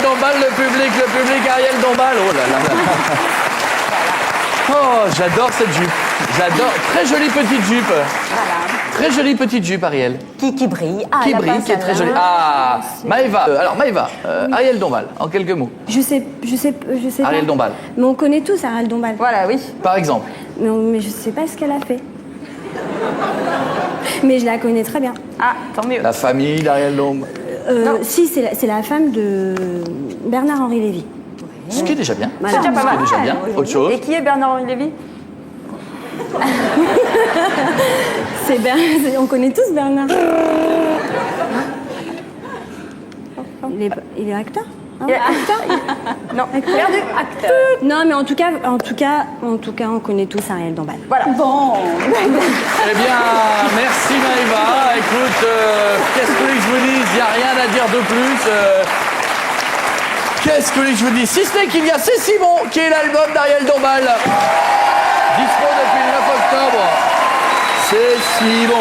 Dombal, le public Ariel Dombal. Oh là là là. Oh, j'adore cette jupe. J'adore. Très jolie petite jupe. Voilà. Très jolie petite jupe, Ariel. Qui brille. Ah, Qui la brille, base, qui est très là. jolie. Ah, Maëva. Alors, Maëva, Ariel Dombal, en quelques mots. Je sais Ariel pas. Dombal. Mais on connaît tous Ariel Dombal. Voilà, oui. Par exemple. Mais je sais pas ce qu'elle a fait. Mais je la connais très bien. Ah, tant mieux. La famille d'Ariel Dombal. Si, c'est la femme de Bernard-Henri Lévy. Ce qui est déjà bien. Voilà. C'est déjà pas mal. déjà bien. Autre chose. Et qui est Bernard-Henri Lévy? On connaît tous Bernard. Il est acteur hein? Il est acteur. Non, perdu. Acteur. Non, mais en tout cas, on connaît tous Ariel Dombal. Voilà. Bon. Eh bien, merci Maëva. Écoute, qu'est-ce que vous voulez que je vous dise? Il n'y a rien à dire de plus. Qu'est-ce que vous voulez que je vous dise? Si ce n'est qu'il y a C'est si bon, qui est l'album d'Ariel Dombal. Dispo depuis le 9 octobre. C'est si bon.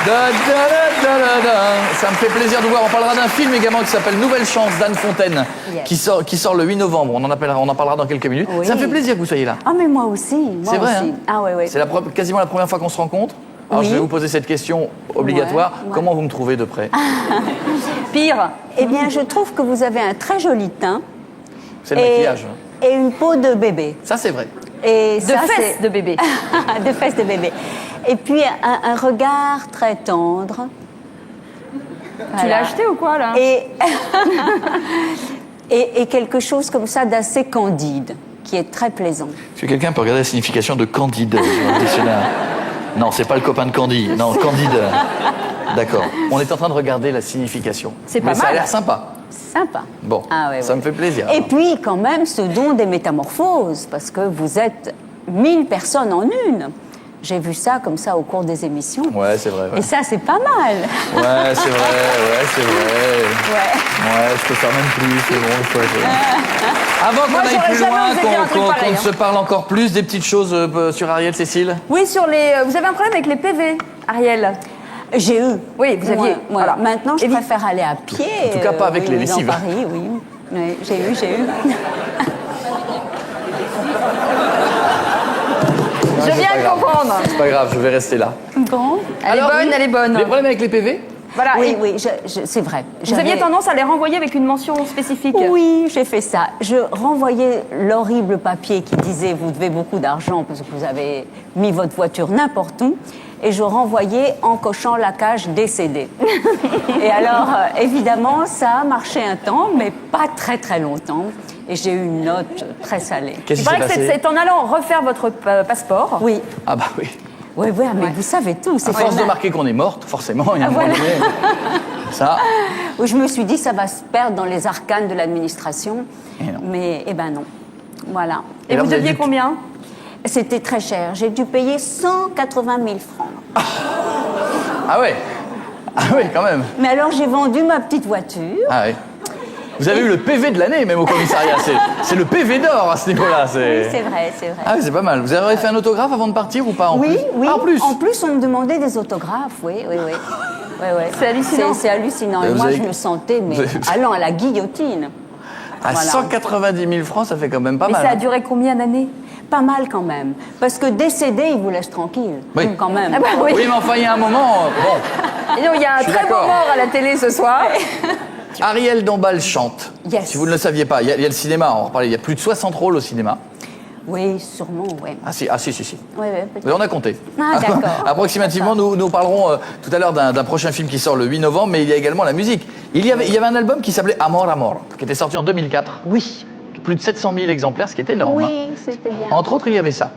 Da, da, da, da, da. Ça me fait plaisir de vous voir. On parlera d'un film également qui s'appelle Nouvelle Chance d'Anne Fontaine, qui sort le 8 novembre. On en parlera dans quelques minutes. Oui. Ça me fait plaisir que vous soyez là. Ah, mais moi aussi. C'est vrai, aussi. hein. Ah, oui, oui. C'est quasiment la première fois qu'on se rencontre. Alors Oui. je vais vous poser cette question obligatoire. Ouais. Comment vous me trouvez de près? Pire. Eh bien, je trouve que vous avez un très joli teint. C'est le maquillage. Et une peau de bébé. Ça, c'est vrai. Et De fesses de bébé. de fesses de bébé. Et puis un regard très tendre. Tu Voilà. l'as acheté ou quoi, là? Et quelque chose comme ça d'assez candide, qui est très plaisant. Est-ce que quelqu'un peut regarder la signification de Candide sur le dictionnaire? Non, c'est pas le copain de Candy. Non, Candide. D'accord. On est en train de regarder la signification. C'est pas Mais ça a mal. l'air sympa. Sympa. Bon, Ah ouais, ça ouais. me fait plaisir. Et alors. puis, quand même, ce don des métamorphoses, parce que vous êtes 1000 personnes en une. J'ai vu ça comme ça au cours des émissions. Ouais, c'est vrai. Ouais, Et ça, c'est pas mal. ouais c'est vrai. Ouais, c'est vrai. Ouais. Ouais, je peux faire même plus. C'est bon, je peux. Avant qu'on Moi, aille j'aurais plus jamais loin, osé dire un truc qu'on pareil, se parle encore plus, des petites choses sur Ariel, Cécile. Oui, sur les. Vous avez un problème avec les PV, Ariel? J'ai eu. Oui, vous aviez. Ouais, Voilà. Maintenant, je préfère aller à pied. En tout cas, pas avec les lessives. Dans Paris, oui. Oui, j'ai eu. Je viens de comprendre. C'est pas grave, je vais rester là. Bon. Elle est bonne, elle est bonne. Les problèmes avec les PV? Voilà. Oui, et oui, c'est vrai. vous aviez tendance à les renvoyer avec une mention spécifique. Oui, j'ai fait ça. Je renvoyais l'horrible papier qui disait vous devez beaucoup d'argent parce que vous avez mis votre voiture n'importe où. Et je renvoyais en cochant la cage décédée. Et alors, évidemment, ça a marché un temps, mais pas très très longtemps. Et j'ai eu une note très salée. Qu'est-ce Il qui s'est paraît que passé? c'est en allant refaire votre passeport. Oui, Ah bah oui. oui, oui, mais vous savez tout. À force de marquer qu'on est morte, forcément, il y a un moment voilà. donné. Ça. Où je me suis dit, ça va se perdre dans les arcanes de l'administration. Et non. Mais, eh ben non. Voilà. Et alors, vous vous avez deviez dû- combien? C'était très cher. J'ai dû payer 180 000 francs. Ah ouais. Ah oui, quand même. Mais alors, j'ai vendu ma petite voiture. Ah oui. Vous avez eu le PV de l'année, même au commissariat. C'est le PV d'or à ce niveau-là. Oui, c'est vrai, c'est vrai. Ah oui, c'est pas mal. Vous avez fait un autographe avant de partir ou pas en oui, plus? oui. Ah, en plus. En plus, on me demandait des autographes. Oui, oui, oui. Ouais, ouais. C'est hallucinant. C'est hallucinant. Mais Et vous moi, avez- je me sentais mais vous avez- allant à la guillotine. À Voilà. 190 000 francs, ça fait quand même pas Mais mal. ça a hein. duré combien d'années? Pas mal quand même. Parce que décédé, ils vous laissent tranquille. Oui. Quand même. Ah bah oui. Oui, mais enfin, il y a un moment. Bon, Et donc, il y a un Je suis très beau d'accord. mort à la télé ce soir. Ariel Dombal chante. Yes. Si vous ne le saviez pas, il y a le cinéma, on va en reparler. Il y a plus de 60 rôles au cinéma. Oui, sûrement, oui. Ah si. Oui, oui, Oui, on a compté. Ah, d'accord. Approximativement, nous parlerons tout à l'heure d'un prochain film qui sort le 8 novembre, mais il y a également la musique. Il y avait un album qui s'appelait Amor Amor, qui était sorti en 2004. Oui. Plus de 700 000 exemplaires, ce qui est énorme. hein. Oui, c'était bien. Entre autres, il y avait ça.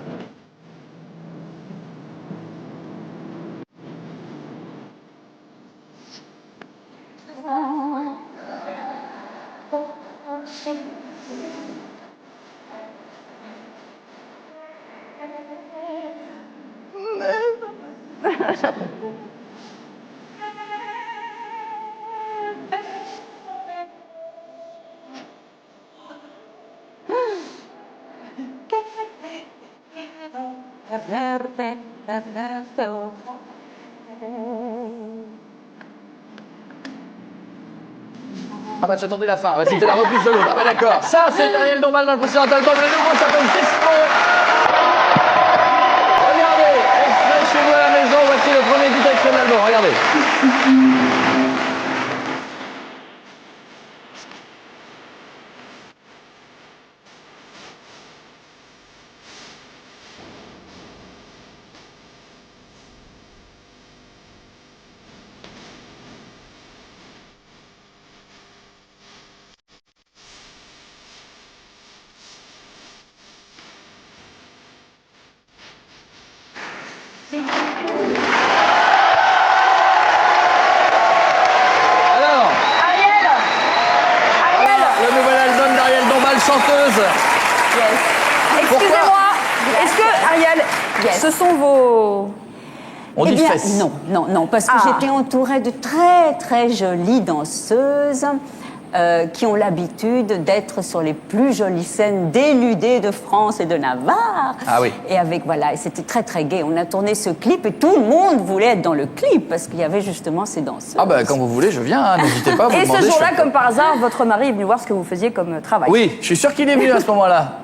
Ah bah j'attendais la fin, c'était la reprise de l'autre. Ah bah d'accord. Ça c'est Ariel Dombal dans le précédent album, le nouveau s'appelle Disco. Regardez, extrait chez vous à la maison, voici le premier titre extrait de l'album, regardez. Alors, Ariel le nouvel album d'Ariel Dombal, chanteuse. Excusez-moi, est-ce que, Ariel, Yes. ce sont vos... On Eh dit bien, fesses. non, parce que Ah. j'étais entourée de très, très jolies danseuses qui ont l'habitude d'être sur les plus jolies scènes dénudées de France et de Navarre. Ah oui. Et avec, voilà, et c'était très, très gai. On a tourné ce clip et tout le monde voulait être dans le clip parce qu'il y avait justement ces danseuses. Ah bah quand vous voulez, je viens, hein, n'hésitez pas. Vous Et demandez, ce je jour-là, fais- comme par hasard, votre mari est venu voir ce que vous faisiez comme travail. Oui, je suis sûr qu'il est venu à ce moment-là.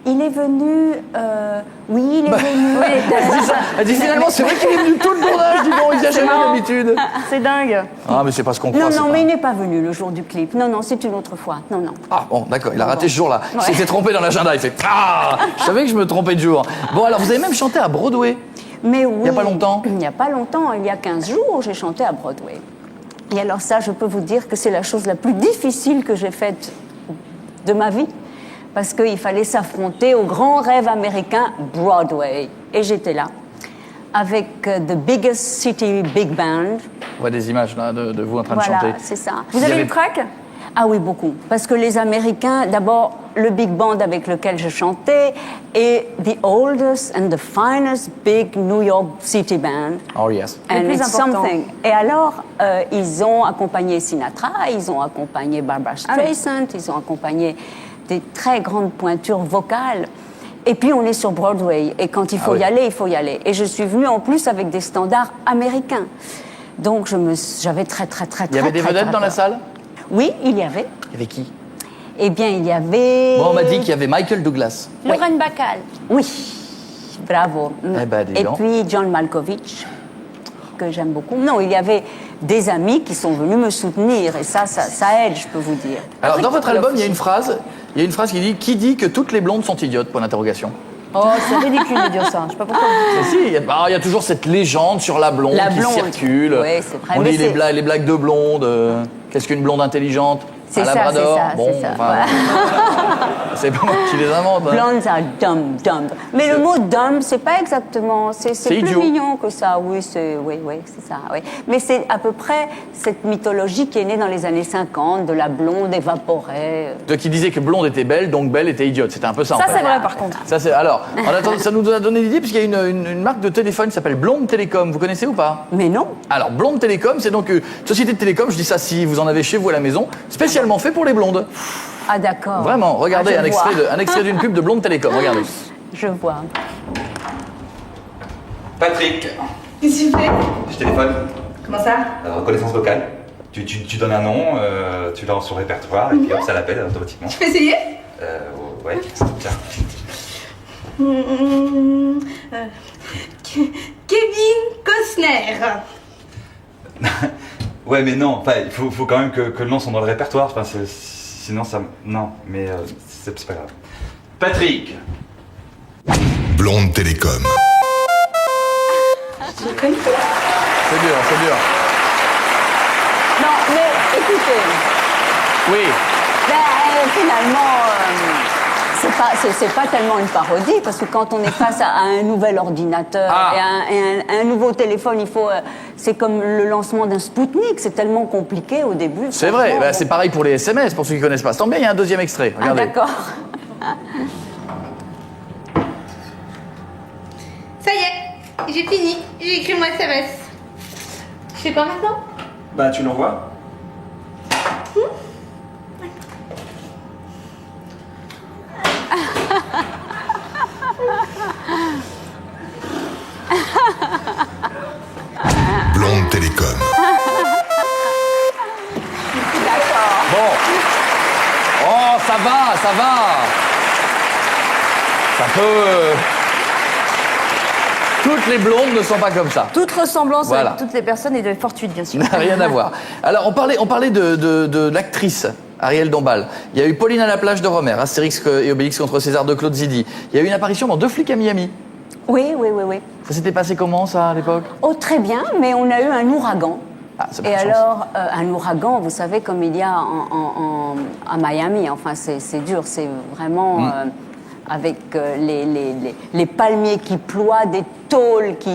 Il est venu... oui, il est venu... Elle dit finalement, c'est vrai qu'il est venu tout le tournage, dis donc, il vient jamais marrant. d'habitude. C'est dingue. Ah mais c'est pas ce qu'on croit. Non, c'est non, pas- mais il n'est pas venu le jour du clip. Non, non, c'est une autre fois. Non, non. Ah bon, d'accord, il a raté bon. ce jour-là. Il s'était trompé dans l'agenda, il fait ah, je savais que je me trompais de jour. Bon alors vous avez même chanté à Broadway. Mais oui. Il y a pas longtemps? Il n'y a pas longtemps, il y a 15 jours, j'ai chanté à Broadway. Et alors ça, je peux vous dire que c'est la chose la plus difficile que j'ai faite de ma vie. Parce qu'il fallait s'affronter au grand rêve américain Broadway. Et j'étais là, avec The Biggest City Big Band. On voit des images là de vous en train de Voilà, chanter. c'est ça. Vous Il y avez avait- une track? Ah oui, beaucoup. Parce que les Américains, d'abord, le big band avec lequel je chantais est the oldest and the finest big New York City band. Oh yes. Le And plus it's important. something. Et alors, ils ont accompagné Sinatra, ils ont accompagné Barbara Streisand, ils ont accompagné des très grandes pointures vocales. Et puis, on est sur Broadway. Et quand il faut oui. y aller, il faut y aller. Et je suis venue en plus avec des standards américains. Donc, j'avais très, très, très, très, Il y avait des très, vedettes très dans la peur. salle? Oui, il y avait. Il y avait qui? Eh bien, il y avait... Bon, on m'a dit qu'il y avait Michael Douglas. Lorraine Bacall. Oui, bravo. Eh ben, dis Et donc. puis John Malkovich, que j'aime beaucoup. Non, il y avait des amis qui sont venus me soutenir, et ça aide, je peux vous dire. Alors dans votre album, il y a une phrase qui dit que toutes les blondes sont idiotes, point d'interrogation. Oh, c'est ridicule de dire ça. Je sais pas pourquoi. Mais si, il y a toujours cette légende sur la blonde La qui blonde. circule. Oui, c'est vrai, On mais dit les c'est- blagues de blonde. Qu'est-ce qu'une blonde intelligente? C'est Un ça, labrador. c'est ça, Bon, c'est ça. enfin, c'est pas moi qui les invente. hein. Blondes are dumb. Mais le mot dumb, c'est pas exactement. C'est plus idiot. mignon que ça. Oui, c'est ça. Oui. Mais c'est à peu près cette mythologie qui est née dans les années 50 de la blonde évaporée. Qui disait que blonde était belle, donc belle était idiote. C'était un peu ça. en Ça, fait. c'est vrai, par contre. Ça, c'est... Alors, en attendant, ça nous a donné l'idée, puisqu'il y a une marque de téléphone qui s'appelle Blonde Télécom. Vous connaissez ou pas? Mais non. Alors, Blonde Télécom, c'est donc une société de télécom, je dis ça si vous en avez chez vous à la maison, spécialement fait pour les blondes. Ah d'accord. Vraiment, regardez Ah, je vois. un extrait d'une pub de Blonde Télécom, regardez. Je vois. Patrick, Qu'est-ce que tu fais? je téléphone. Comment ça? Reconnaissance vocale. Tu donnes un nom, tu l'as sur le répertoire et puis hop, ça l'appelle automatiquement. Tu peux essayer? Ouais, tiens. Kevin Costner. Ouais, mais non, enfin, il faut quand même que le nom soit dans le répertoire. Enfin, sinon, ça. Non, mais c'est pas grave. Patrick, Blonde Télécom. C'est dur, c'est dur. Non, mais écoutez. Oui. Finalement, c'est pas tellement une parodie, parce que quand on est face à un nouvel ordinateur et un nouveau téléphone, c'est comme le lancement d'un Spoutnik, c'est tellement compliqué au début. C'est vrai, franchement, bah, c'est pareil pour les SMS, pour ceux qui connaissent pas. Ça tombe bien, il y a un deuxième extrait, Ah, regardez. d'accord. Ça y est, j'ai fini, j'ai écrit mon SMS. Je fais quoi maintenant? bah tu l'envoies. Blonde Télécom. Bon, va, ça va. Ça peut... Toutes les blondes ne sont pas comme ça. Toute ressemblance Voilà. avec toutes les personnes est de fortuite, bien sûr. N'a rien à voir. Alors, on parlait de l'actrice Ariel Dombal. Il y a eu Pauline à la plage de Romer, Astérix et Obélix contre César de Claude Zidi. Il y a eu une apparition dans Deux flics à Miami. Oui, oui, oui, oui. Ça s'était passé comment, ça, à l'époque? Oh, très bien, mais on a eu un ouragan. Ah, c'est Et bonne chance. alors, un ouragan, vous savez, comme il y a à Miami, enfin, c'est dur, c'est vraiment avec les palmiers qui ploient, des tôles qui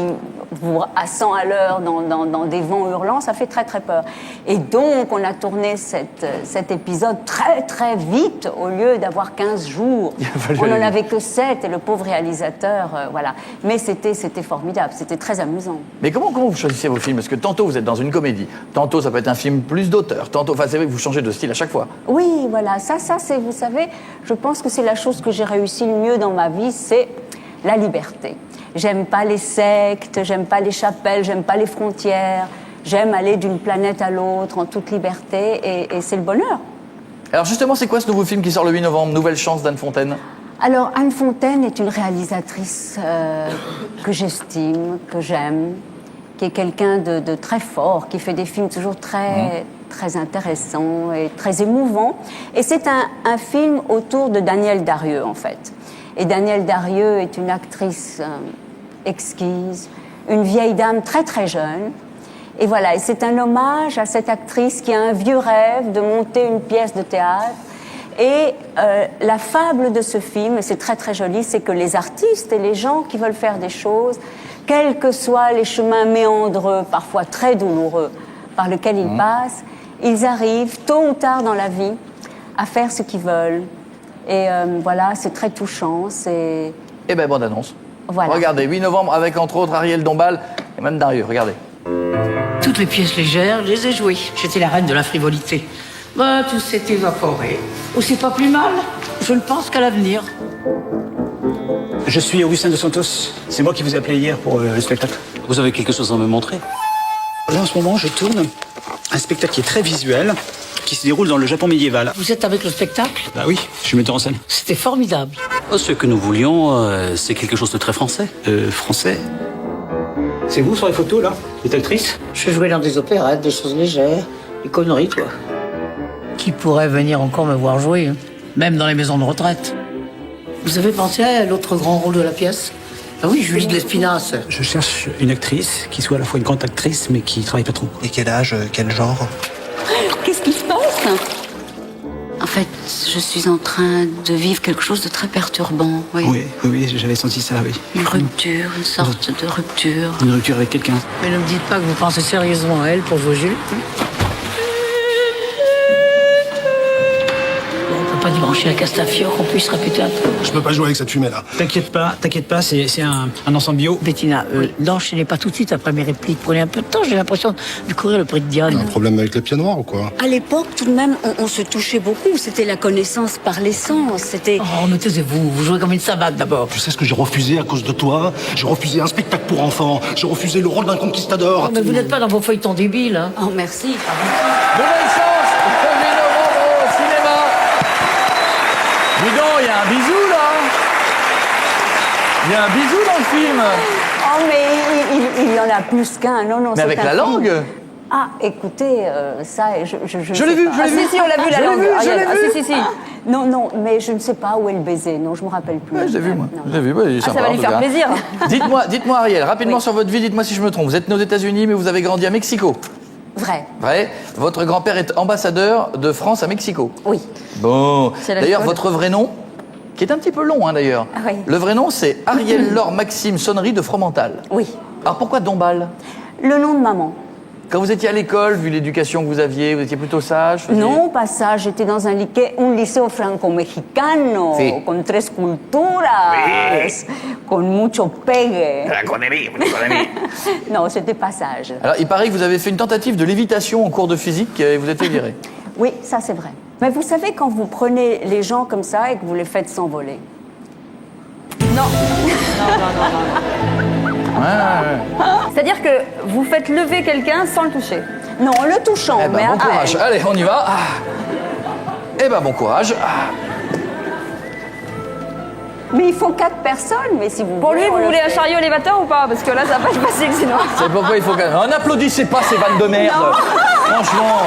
vont à 100 à l'heure dans des vents hurlants, ça fait très très peur. Et donc, on a tourné cet épisode très très vite, au lieu d'avoir 15 jours. On n'en avait que 7, et le pauvre réalisateur, voilà. Mais c'était formidable, c'était très amusant. Mais comment vous choisissez vos films? Parce que tantôt, vous êtes dans une comédie. Tantôt, ça peut être un film plus d'auteur. Tantôt, enfin, c'est vrai que vous changez de style à chaque fois. Oui, voilà, ça c'est, vous savez, je pense que c'est la chose que j'ai réussi le mieux dans ma vie, c'est la liberté. J'aime pas les sectes, j'aime pas les chapelles, j'aime pas les frontières. J'aime aller d'une planète à l'autre en toute liberté et c'est le bonheur. Alors justement, c'est quoi ce nouveau film qui sort le 8 novembre? Nouvelle chance d'Anne Fontaine. Alors, Anne Fontaine est une réalisatrice que j'estime, que j'aime, qui est quelqu'un de très fort, qui fait des films toujours très intéressants et très émouvants. Et c'est un film autour de Danielle Darrieux, en fait. Et Danielle Darrieux est une actrice exquise, une vieille dame très très jeune. Et voilà, et c'est un hommage à cette actrice qui a un vieux rêve de monter une pièce de théâtre. Et la fable de ce film, et c'est très très joli, c'est que les artistes et les gens qui veulent faire des choses, quels que soient les chemins méandreux, parfois très douloureux, par lesquels ils passent, ils arrivent tôt ou tard dans la vie à faire ce qu'ils veulent. Et voilà, c'est très touchant, c'est... Eh ben, bande annonce. Voilà. Regardez, 8 novembre avec entre autres Ariel Dombal et Mme Darrieux, regardez. Toutes les pièces légères, je les ai jouées. J'étais la reine de la frivolité. Bah, tout s'est évaporé. Ou c'est pas plus mal. Je ne pense qu'à l'avenir. Je suis Augustin de Santos. C'est moi qui vous ai appelé hier pour le spectacle. Vous avez quelque chose à me montrer? Là, en ce moment, je tourne un spectacle qui est très visuel, qui se déroule dans le Japon médiéval. Vous êtes avec le spectacle? Bah oui, je suis metteur en scène. C'était formidable. Oh, ce que nous voulions, c'est quelque chose de très français. Français? C'est vous sur les photos, là? Cette actrice? Je jouais dans des opérettes, des choses légères, des conneries, quoi. Qui pourrait venir encore me voir jouer, hein, même dans les maisons de retraite? Vous avez pensé à l'autre grand rôle de la pièce? Ah oui, Julie de l'Espinasse. Je cherche une actrice qui soit à la fois une grande actrice, mais qui travaille pas trop. Et quel âge, quel genre? Qu'est-ce qui se passe? En fait, je suis en train de vivre quelque chose de très perturbant, oui. Oui, j'avais senti ça, oui. Une rupture, une sorte de rupture. Une rupture avec quelqu'un. Mais ne me dites pas que vous pensez sérieusement à elle pour jouer Julie. On peut pas débrancher la Castafiore, qu'on puisse répéter un peu. Je peux pas jouer avec cette fumée-là. T'inquiète pas, c'est un ensemble bio. Bettina, n'enchaînez pas tout de suite après mes répliques. Prenez un peu de temps, j'ai l'impression de courir le prix de Diane. Un problème avec les pieds noirs ou quoi? À l'époque, tout de même, on se touchait beaucoup. C'était la connaissance par l'essence. C'était... Oh, mais taisez-vous, vous jouez comme une savate d'abord. Tu sais ce que j'ai refusé à cause de toi? J'ai refusé un spectacle pour enfants. J'ai refusé le rôle d'un conquistador. Oh, mais vous n'êtes pas dans vos feuilletons débiles, hein. Oh, merci. Nouvelle chance, le 8 novembre au cinéma. Dis donc, il y a un bisou, là. Il y a un bisou dans le film. Oh, mais il y en a plus qu'un. Non, Mais c'est avec un la film. langue. Ah, écoutez, ça, je Je l'ai vu, je l'ai vu. Si, on l'a vu, la Je l'ai langue. vu, je l'ai Ah, vu. si. Non, mais je ne sais pas où est le baiser. Non, je me rappelle plus. Ouais, je l'ai vu, moi. Non. Je l'ai vu, bah, il est Ah, sympa, ça va en lui tout faire cas. plaisir. Dites-moi, Ariel, rapidement Oui. sur votre vie, dites-moi si je me trompe. Vous êtes né aux États-Unis, mais vous avez grandi à Mexico. Vrai. Vrai. Votre grand-père est ambassadeur de France à Mexico. Oui. Bon. C'est la D'ailleurs, chicole. votre vrai nom, qui est un petit peu long, hein, d'ailleurs. Ah oui. Le vrai nom, c'est Ariel Laure Maxime Sonnery de Fromental. Oui. Alors pourquoi Dombal? Le nom de maman. Quand vous étiez à l'école, vu l'éducation que vous aviez, vous étiez plutôt sage? faisiez- Non, pas ça. J'étais dans un liceo franco-mexicano, Sí. con 3 culturas, con mucho pegue. Non, c'était pas sage. Alors, il paraît que vous avez fait une tentative de lévitation en cours de physique et vous êtes viré. Oui, ça c'est vrai. Mais vous savez, quand vous prenez les gens comme ça et que vous les faites s'envoler, C'est-à-dire que vous faites lever quelqu'un sans le toucher. non, en le touchant, Eh ben, mais bon courage. Allez, on y va. Ah. Eh ben, bon courage. Ah. Mais il faut 4 personnes, mais si vous Pour lui, on vous le voulez un fait. chariot élévateur ou pas? Parce que là, ça va pas se passer sinon. C'est pourquoi il faut qu'un... N'applaudissez pas ces vannes de merde. Franchement.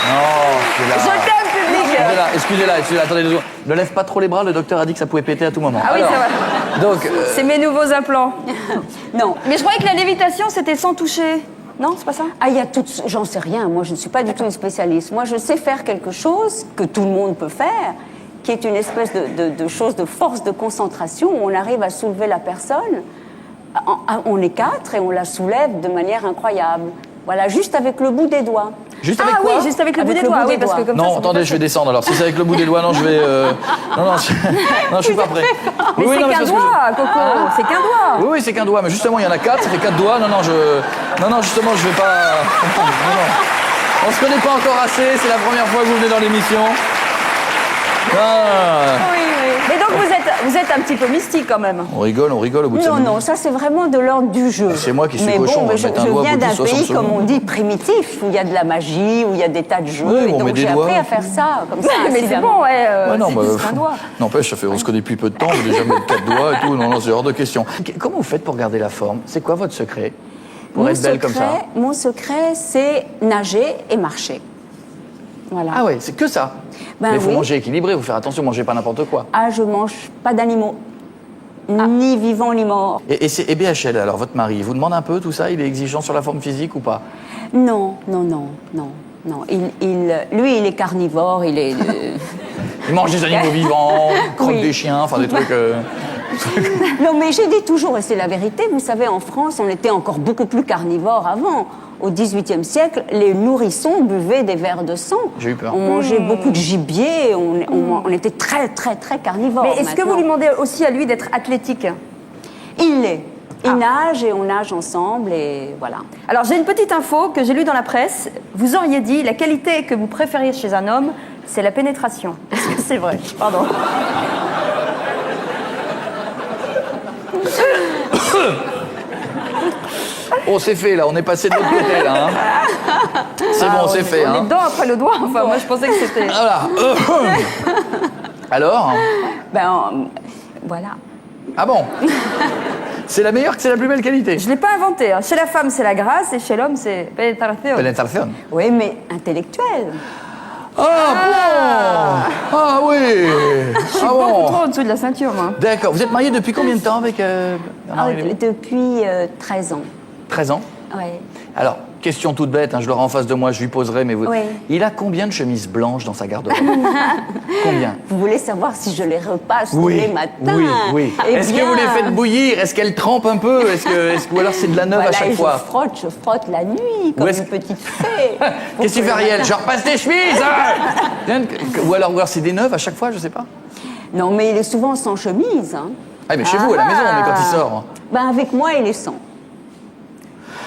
Non, c'est là. Je t'aime, public. Excusez-la, attendez 2 secondes. Ne lève pas trop les bras, le docteur a dit que ça pouvait péter à tout moment. Ah oui, Alors, c'est vrai. donc, C'est mes nouveaux implants. Non. Mais je croyais que la lévitation, c'était sans toucher. Non, c'est pas ça? Ah, il y a toutes... J'en sais rien, moi je ne suis pas du tout une spécialiste. Moi je sais faire quelque chose que tout le monde peut faire, qui est une espèce de chose de force de concentration où on arrive à soulever la personne. On est 4 et on la soulève de manière incroyable. Voilà, juste avec le bout des doigts. juste avec Ah quoi oui, juste avec le bout des doigts, oui, parce que comme ça, Non, c'est attendez, plus je vais facile. descendre alors. Si c'est avec le bout des doigts, non, je vais. Non, je suis pas prêt. Mais Oui, c'est non, qu'un parce que doigt, Coco, c'est qu'un doigt. Oui, c'est qu'un doigt, mais justement, il y en a 4, ça fait 4 doigts. Non, justement, je vais pas. Non. On se connaît pas encore assez, c'est la première fois que vous venez dans l'émission. Ah. Oui, oui. Mais donc vous êtes un petit peu mystique quand même. On rigole au bout de 5 Non, minutes. non, ça c'est vraiment de l'ordre du jeu. C'est moi qui suis mais cochon, on bon, va mais je mettre un doigt viens au bout de d'un 60 pays, comme secondes. on dit, primitif, où il y a de la magie, où il y a des tas de jeux. Oui, et on met donc des j'ai doigts. appris à faire ça, comme ça. Mais c'est incidemment. bon, ouais. Ouais, non, c'est juste un doigt. n'empêche, on se connaît depuis peu de temps, vous n'avez jamais de 4 doigts et tout, non, c'est hors de question. Comment vous faites pour garder la forme? C'est quoi votre secret? Pour être belle comme ça? Mon secret, c'est nager et marcher. Voilà. Ah ouais, c'est que ça. Ben Mais il faut oui. manger équilibré, vous faire attention, mangez pas n'importe quoi. Ah, je mange pas d'animaux. Ni vivants ni morts. Et BHL, alors votre mari, il vous demande un peu tout ça? Il est exigeant sur la forme physique ou pas? Non. Lui, il est carnivore, il est... Il mange des animaux vivants, il croque Oui. des chiens, enfin des trucs... Non, mais j'ai dit toujours, et c'est la vérité, vous savez, en France, on était encore beaucoup plus carnivore avant. Au XVIIIe siècle, les nourrissons buvaient des verres de sang. J'ai eu peur. On mangeait beaucoup de gibier, on était très, très, très carnivore. Mais est-ce que vous lui demandez aussi à lui d'être athlétique? Il l'est. Il nage et on nage ensemble et voilà. Alors j'ai une petite info que j'ai lue dans la presse. Vous auriez dit la qualité que vous préfériez chez un homme, c'est la pénétration. Est-ce que c'est vrai? Pardon. Oh, c'est fait, là, on est passé de l'autre côté, là. Hein. C'est bon, c'est fait. On est Hein. dedans après le doigt. Enfin, moi je pensais que c'était. Voilà. Alors? Voilà. Ah bon? C'est la meilleure, c'est la plus belle qualité? Je l'ai pas inventé. Hein. Chez la femme c'est la grâce et chez l'homme c'est pénétration. Pénétration. Oui, mais intellectuel. Ah bon? Ah oui. Je suis Ah beaucoup bon? trop au-dessous de la ceinture, moi. D'accord. Vous êtes marié depuis combien de temps avec Bernard Lévy? Depuis 13 ans. 13 ans. Oui. Alors, question toute bête, hein, je l'aurai en face de moi, je lui poserai, mais vous... Oui. Il a combien de chemises blanches dans sa garde-robe? Combien? Vous voulez savoir si je les repasse tous les matins? Oui. Eh Est-ce que bien, vous les faites bouillir? Est-ce qu'elles trempent un peu? Ou alors c'est de la neuve voilà, à chaque et fois? je frotte la nuit, comme est-ce une petite fée. Qu'est-ce que tu fais, Ariel? Je repasse tes chemises hein. Ou alors c'est des neuves à chaque fois, je sais pas. Non, mais il est souvent sans chemise. Hein. Ah, mais chez vous, à la maison, mais quand il sort. Ben, avec moi, il est sans.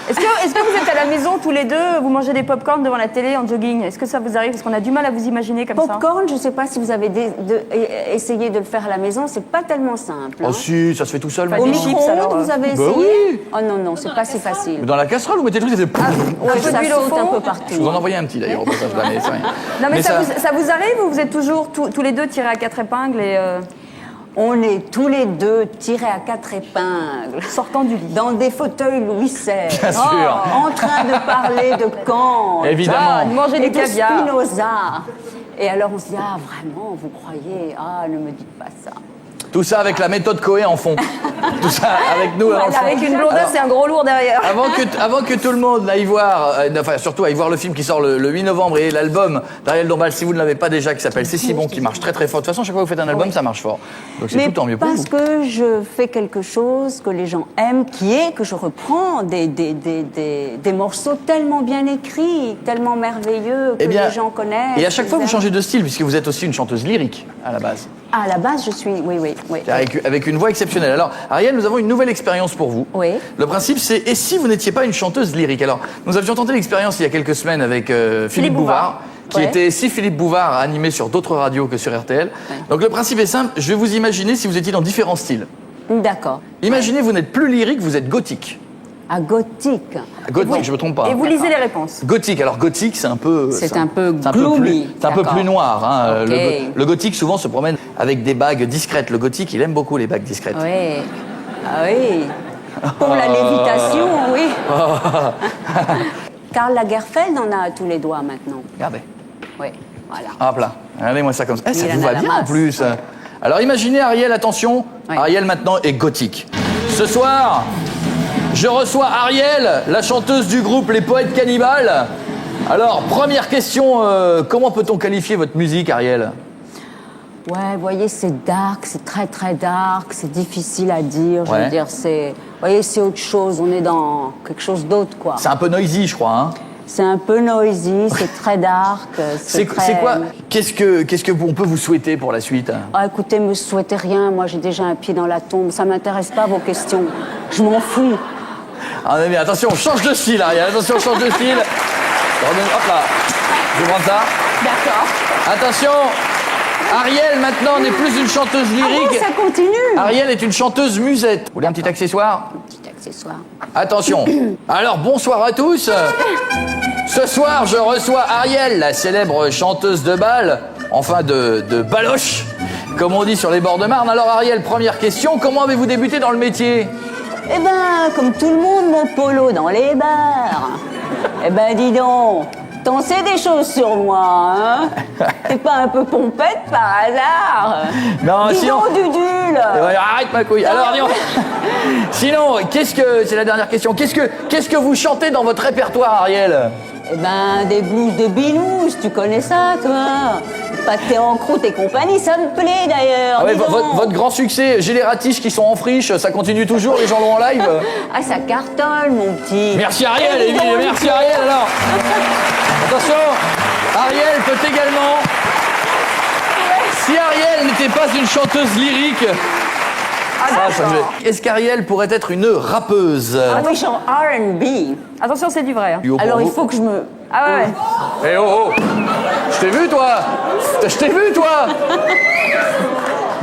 Est-ce que vous êtes à la maison tous les deux, vous mangez des pop-corn devant la télé en jogging? Est-ce que ça vous arrive? Parce qu'on a du mal à vous imaginer comme ça. Popcorn, je ne sais pas si vous avez essayé de le faire à la maison, c'est pas tellement simple. Oh hein. si, ça se fait tout seul. Pas Au des maintenant. chips, micro-ondes, alors, vous avez Bah essayé? oui. Oh non, non, c'est pas si facile. Mais dans la casserole, vous mettez le truc, ça fait... Ouais, peu ça d'huile au saute fond. un peu Je partout. vous en envoyais un petit d'ailleurs au passage, mais c'est rien. Non mais ça vous arrive ou vous êtes toujours tous les deux tirés à 4 épingles et On est tous les deux tirés à 4 épingles, sortant du lit? dans des fauteuils Louis XVI. Bien sûr. En train de parler de Kant. Évidemment. de manger Et du de caviar. Spinoza. Et alors on se dit, ah vraiment, vous croyez? Ah, ne me dites pas ça. Tout ça avec la méthode Coé en fond. Tout ça avec nous dans le fond. Avec une blondasse et un gros lourd derrière. Avant que tout le monde aille voir, enfin surtout aille voir le film qui sort le 8 novembre et l'album d'Ariel Dombal, si vous ne l'avez pas déjà, qui s'appelle C'est si bon, qui marche très très fort. De toute façon, chaque fois que vous faites un album, ça marche fort. Donc c'est Mais tout tant mieux pour parce vous. que je fais quelque chose que les gens aiment, qui est que je reprends des morceaux tellement bien écrits, tellement merveilleux, que Eh bien, les gens connaissent. Et à chaque fois, vous qu'ils changez de style, puisque vous êtes aussi une chanteuse lyrique à la base. aiment. À la base, je suis, oui. Avec une voix exceptionnelle. Alors, Ariel, nous avons une nouvelle expérience pour vous. Oui. Le principe, c'est et si vous n'étiez pas une chanteuse lyrique? Alors, nous avions tenté l'expérience il y a quelques semaines avec Philippe Bouvard, qui Ouais. était, si Philippe Bouvard animé sur d'autres radios que sur RTL. Donc, le principe est simple, je vais vous imaginer si vous étiez dans différents styles. D'accord. Imaginez, vous n'êtes plus lyrique, vous êtes gothique. Ah, gothique. Gothique, je me trompe pas. Et vous lisez les réponses. Gothique, alors gothique, c'est un peu... C'est un peu c'est un peu gloomy. c'est un peu D'accord. plus noir. Hein. Ok. Le gothique, souvent, se promène avec des bagues discrètes. Le gothique, il aime beaucoup les bagues discrètes. Oui. Ah oui. Pour la lévitation, oui. Karl Lagerfeld en a à tous les doigts maintenant. Regardez. Oui, voilà. Hop là. Regardez-moi ça comme ça. Eh, ça Il vous en a va la bien en masse. plus. Alors imaginez Ariel, attention. Oui. Ariel maintenant est gothique. Ce soir, je reçois Ariel, la chanteuse du groupe Les Poètes Cannibales. Alors, première question, comment peut-on qualifier votre musique, Ariel? Ouais, vous voyez, c'est dark, c'est très très dark, c'est difficile à dire. Je Ouais. veux dire, c'est. Vous voyez, c'est autre chose, on est dans quelque chose d'autre, quoi. C'est un peu noisy, je crois. Hein. C'est un peu noisy, c'est très dark. C'est très... quoi? Qu'est-ce que on peut vous souhaiter pour la suite? Ah, écoutez, me souhaitez rien, moi j'ai déjà un pied dans la tombe, ça m'intéresse pas vos questions. Je m'en fous. Ah, mais attention, on change de style, Ariel. Attention, on change de style. Hop là. Je vais prendre ça. D'accord. Attention. Ariel, maintenant, n'est plus une chanteuse lyrique. Ah bon, ça continue. Ariel est une chanteuse musette. Vous voulez un petit accessoire? Un petit accessoire. Attention. Alors, bonsoir à tous. Ce soir, je reçois Ariel, la célèbre chanteuse de bal, enfin de baloche, comme on dit sur les bords de Marne. Alors, Ariel, première question, comment avez-vous débuté dans le métier? Eh ben, comme tout le monde, mon polo dans les bars. Eh ben, dis donc, t'en sais des choses sur moi, hein? T'es pas un peu pompette par hasard? Non, dis sinon... donc, Dudule. Ouais, arrête ma couille. Alors, dis-donc. Sinon, c'est la dernière question. Qu'est-ce que vous chantez dans votre répertoire, Ariel? Eh ben, des blues de Binous, tu connais ça, toi? Pâté en croûte et compagnie, ça me plaît d'ailleurs. Ah ouais, dis donc. votre grand succès, j'ai les ratiches qui sont en friche, ça continue toujours, les gens l'ont en live. Ah, ça cartonne, mon petit. Merci Ariel, Eh, dis donc, merci Ariel alors. Attention, Ariel peut également. Si Ariel n'était pas une chanteuse lyrique, est-ce qu'Ariel pourrait être une rappeuse? Ah oui, chant R&B. Attention, c'est du vrai. hein. Alors il faut que je me... Ah ouais, ouais. Eh oh, oh. Je t'ai vu toi.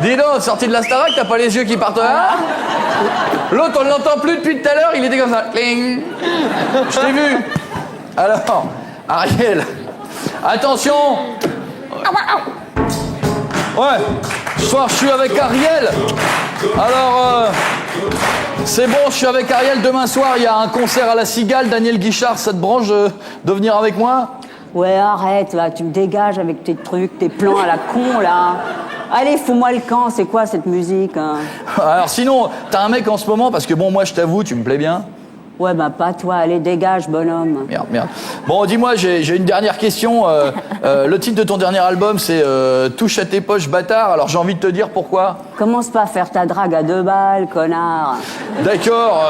Dis donc, sorti de la Starac, t'as pas les yeux qui partent là? L'autre, on ne l'entend plus depuis tout à l'heure, il était comme ça. Cling. Je t'ai vu. Alors, Ariel, attention. Ouais, ce soir je suis avec Ariel. Alors, c'est bon, je suis avec Ariel. Demain soir, il y a un concert à la Cigale. Daniel Guichard, ça te branche de venir avec moi? Ouais, arrête, là, tu me dégages avec tes trucs, tes plans à la con, là. Allez, fous-moi le camp, c'est quoi cette musique, hein? Alors sinon, t'as un mec en ce moment, parce que bon, moi je t'avoue, tu me plais bien. Ouais, bah pas toi, allez, dégage, bonhomme. Merde. Bon, dis-moi, j'ai une dernière question. Le titre de ton dernier album, c'est Touche à tes poches, bâtard. Alors j'ai envie de te dire pourquoi. Commence pas à faire ta drague à 2 balles, connard. D'accord.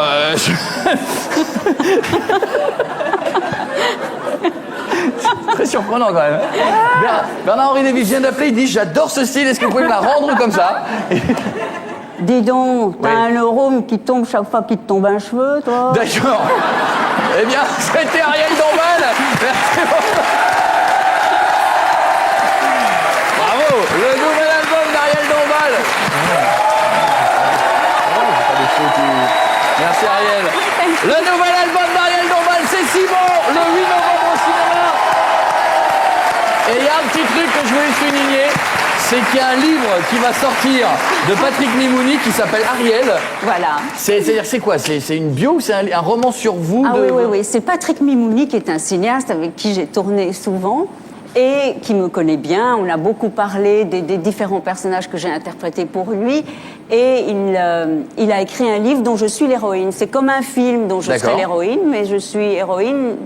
C'est très surprenant quand même. Bernard-Henri Lévy vient d'appeler, il dit j'adore ce style, est-ce que vous pouvez me la rendre comme ça? Dis donc, t'as Oui. un neurome qui tombe chaque fois qu'il te tombe un cheveu, toi? D'accord. Eh bien, c'était Ariel Dombal. Merci beaucoup. Bravo, le nouvel album d'Ariel Dombal. Merci Ariel. Le nouvel album d'Ariel Dombal, c'est si bon, le 8 novembre au cinéma. Et il y a un petit truc que je voulais souligner, c'est qu'il y a un livre qui va sortir de Patrick Mimouni qui s'appelle Ariel. Voilà. C'est-à-dire, c'est quoi? C'est une bio ou c'est un roman sur vous? Ah oui. C'est Patrick Mimouni qui est un cinéaste avec qui j'ai tourné souvent et qui me connaît bien. On a beaucoup parlé des différents personnages que j'ai interprétés pour lui. Et il a écrit un livre dont je suis l'héroïne. C'est comme un film dont je serai l'héroïne, mais je suis héroïne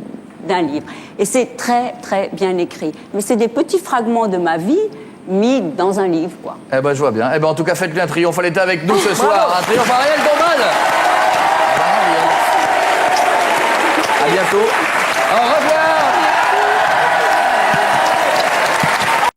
d'un livre. Et c'est très, très bien écrit. Mais c'est des petits fragments de ma vie mis dans un livre, quoi. Eh ben, je vois bien. Eh ben, en tout cas, faites-lui un triomphe. Elle était avec nous ce soir. Un triomphe Ariel Dombal. À bientôt. Au revoir.